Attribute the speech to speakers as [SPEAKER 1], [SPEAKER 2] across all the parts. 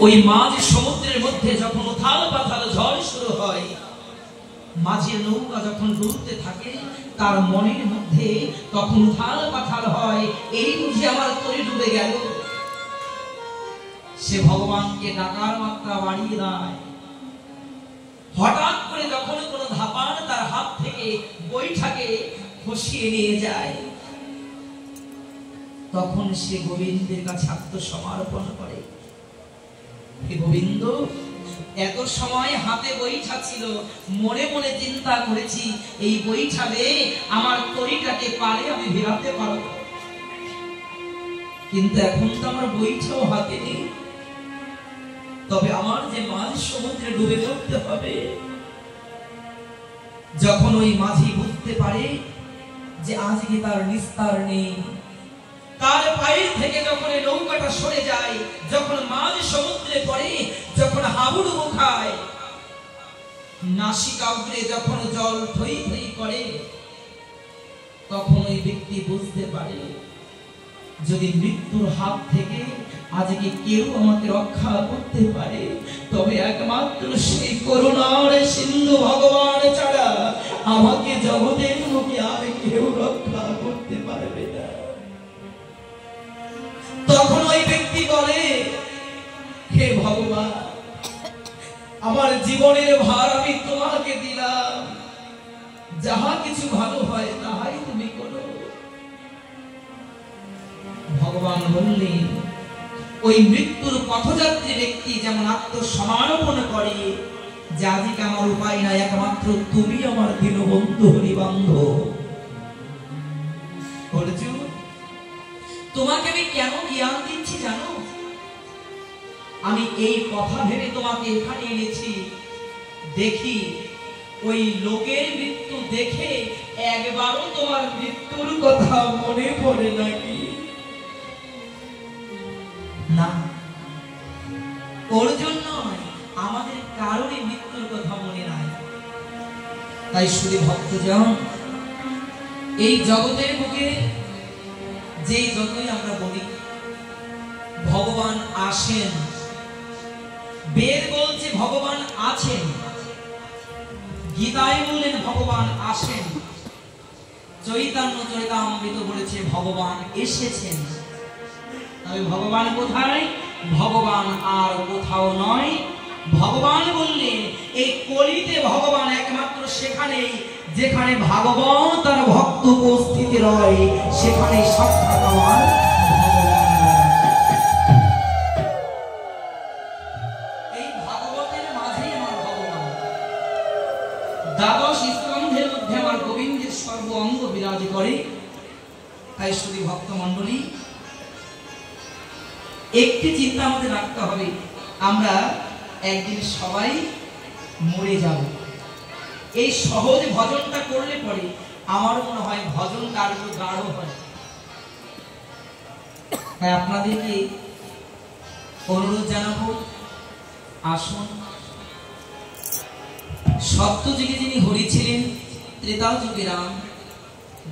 [SPEAKER 1] ওই মাঝ সমুদ্রের মধ্যে যখন উথাল পাথাল ঝড় শুরু হয়, মাঝের নৌকা যখন ডুবতে থাকে, তার মনের মধ্যে তখন উথাল পাথাল হয়, এই বুঝি আমার তরি ডুবে গেল। সে ভগবানকে ডাকার মাত্রা বাড়িয়ে দেয়। হঠাৎ করে যখন কোনো ধাপান তার হাত থেকে বৈঠাকে খসিয়ে নিয়ে যায়, তখন সে গোবিন্দের কাছে আত্মসমর্পণ করে। হে গোবিন্দ, এত সময় হাতে বৈঠা ছিল, মনে মনে চিন্তা করেছি এই বৈঠা বেয়ে আমার তরিটাকে পারে আমি ফেরাতে পারবো, কিন্তু এখন তো আমার বৈঠাও হাতে নেই। তবে আমার যে মাঝ সমুদ্রে ডুবে মরতে হবে। যখন ওই মাঝি বুঝতে পারে যে আজকে তার নিস্তার নেই, তার পায়ের থেকে যখন নৌকাটা সরে যায়, যখন মাঝ সমুদ্রে পড়ে, যখন হাবুডুবু খায়, নাসিকা উপরে যখন জল থই থই করে, তখন ওই ব্যক্তি বুঝতে পারে যদি মৃত্যুর হাত থেকে আজকে কেউ আমাকে রক্ষা করতে পারে, তবে একমাত্র সেই করুণার সিন্ধু ভগবান ছাড়া আমাকে জগতের মুখে আর কেউ রক্ষা করতে পারবে না। তখন ওই ব্যক্তি বলে, হে ভগবান, আমার জীবনের ভার আমি তোমাকে দিলাম, যাহা কিছু ভালো হয় তাহাই তুমি করো। ভগবান বললেন, ওই মৃত্যুর পথযাত্রী ব্যক্তি যেমন আত্মসমর্পণ করে যে আজকে আমার উপায় নাই, একমাত্র তুমি আমার দীনবন্ধু হরিবান্ধব। অর্জুন, তোমাকে আমি কেন জ্ঞান দিচ্ছি জানো? আমি এই কথা ভেবে তোমাকে এখানে এনেছি, দেখি ওই লোকের মৃত্যু দেখে একবারও তোমার মৃত্যুর কথা মনে পড়ে নাকি? না, ওর জন্য আমাদের কারোরই মৃত্যুর কথা মনে নাই। তাই শুধু ভক্তজন, এই জগতের বুকে যে যতই আমরা বলি ভগবান আসেন, বেদ বলছে ভগবান আছেন, গীতায় বললেন ভগবান আসেন, চৈতন্য চরিতামৃত বলেছে ভগবান এসেছেন। তবে ভগবান কোথায়? ভগবান আর কোথাও নয়। ভগবান বললেন এই কলিতে ভগবান একমাত্র সেখানেই যেখানে ভাগবত তার ভক্ত উপস্থিত রয়, সেখানে সাক্ষাৎ আমার এই ভাগবতের মাঝে আমার ভগবান। দ্বাদশ স্কন্ধের মধ্যে আমার গোবিন্দের সর্ব অঙ্গ বিরাজ করে। তাই শুধু ভক্ত মন্ডলী, একটি চিন্তা আমাদের রাখতে হবে, আমরা একদিন সবাই মরে যাব। এই সহজ ভজনটা করলে পরে আমার মনে হয় ভজনটা আরো গাঢ় হয়। তাই আপনাদেরকে অনুরোধ জানাবো, আসুন, সত্য যুগে যিনি হরি ছিলেন, ত্রেতা যুগে রাম,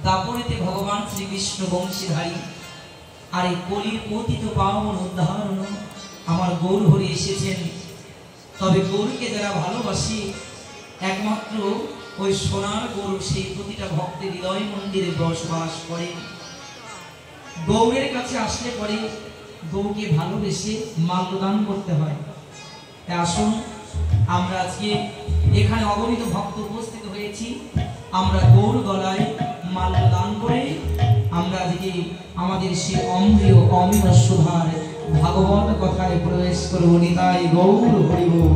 [SPEAKER 1] দাপরেতে ভগবান শ্রীকৃষ্ণ বংশীধারী, আর এই কলির পতিত পাবন উদ্ধারণ আমার গৌর হরি এসেছেন। তবে গৌরকে যারা ভালোবাসে, একমাত্র ওই সোনার গৌর সেই প্রতিটা ভক্তের হৃদয় মন্দিরে বসবাস করে। গৌরের কাছে আসলে পরে গৌরকে ভালোবেসে মাল্যদান করতে হয়। তাই আসুন, আমরা আজকে এখানে অগণিত ভক্ত উপস্থিত হয়েছি, আমরা গৌর গলায় মাল্যদান করে আমরা আজকে আমাদের সেই অমৃত অমৃত সুধার ভাগবত কথায় প্রবেশ করব। নিতাই গৌর হরি বল।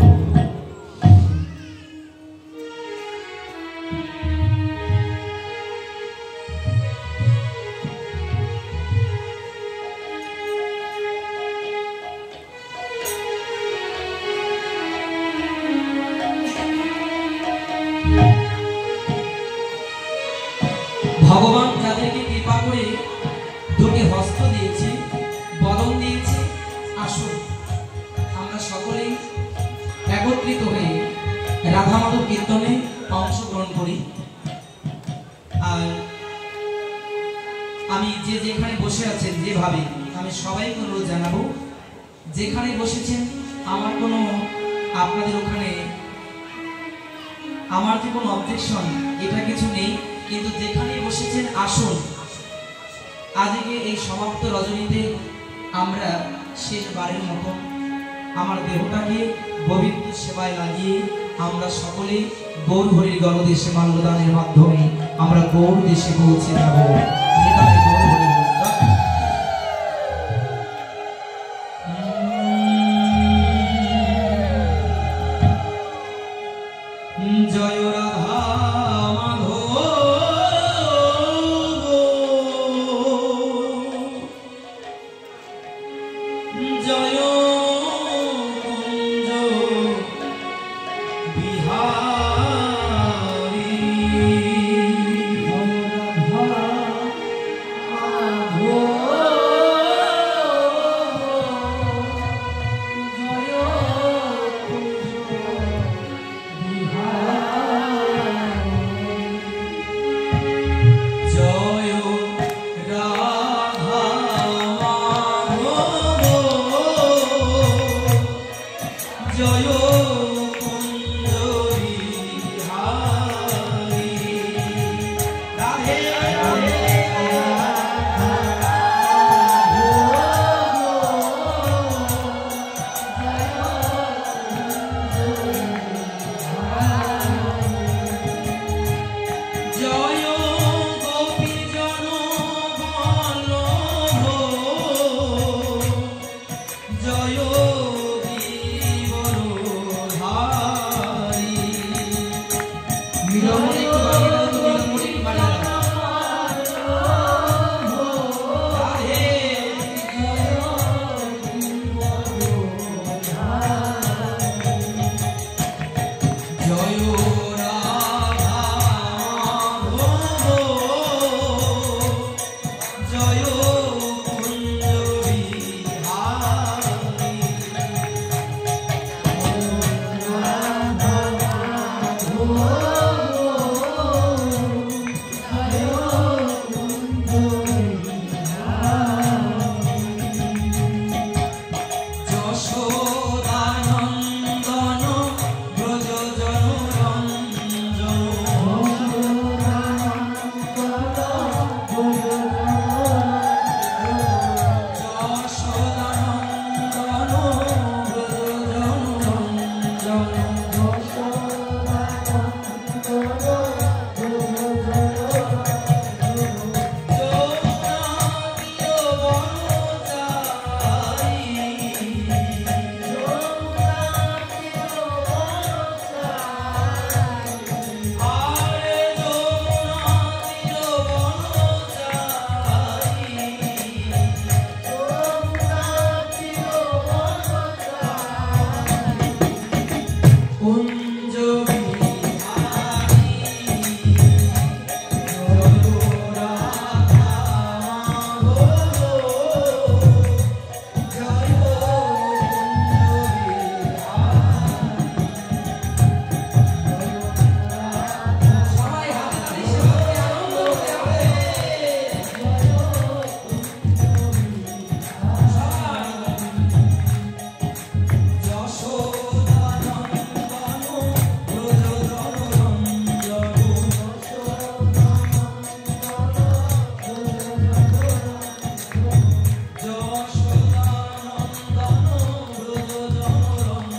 [SPEAKER 1] ভগবান যাদেরকে কৃপা করে দুটি হস্ত দিয়েছে, বদন দিয়েছে, আসুন আমরা সকলেই একত্রিত হয়ে রাধা মাধব কীর্তনে অংশগ্রহণ করি। আর আমি যেখানে বসে আছেন, যেভাবে আমি সবাইকে অনুরোধ জানাবো, যেখানে বসেছেন আমার কোনো আপনাদের ওখানে আমার যে কোনো অবজেকশন এটা কিছু নেই, কিন্তু যেখানেই বসেছেন আসুন আজকে এই সমাপ্ত রজনীতে আমরা শেষবারের মতো আমার দেহটাকে পবিত্র সেবায় লাগিয়ে আমরা সকলে গৌর হরির গণদেশে মাল্যদানের মাধ্যমে আমরা গৌর দেশে পৌঁছে যাব। জয় রাধা মাধব জয় কুঞ্জ বিহারী জয় রাধা মাধব জয় কুঞ্জ বিহারী রাধে রাধে জয় গোপী জন বল্লভ জয়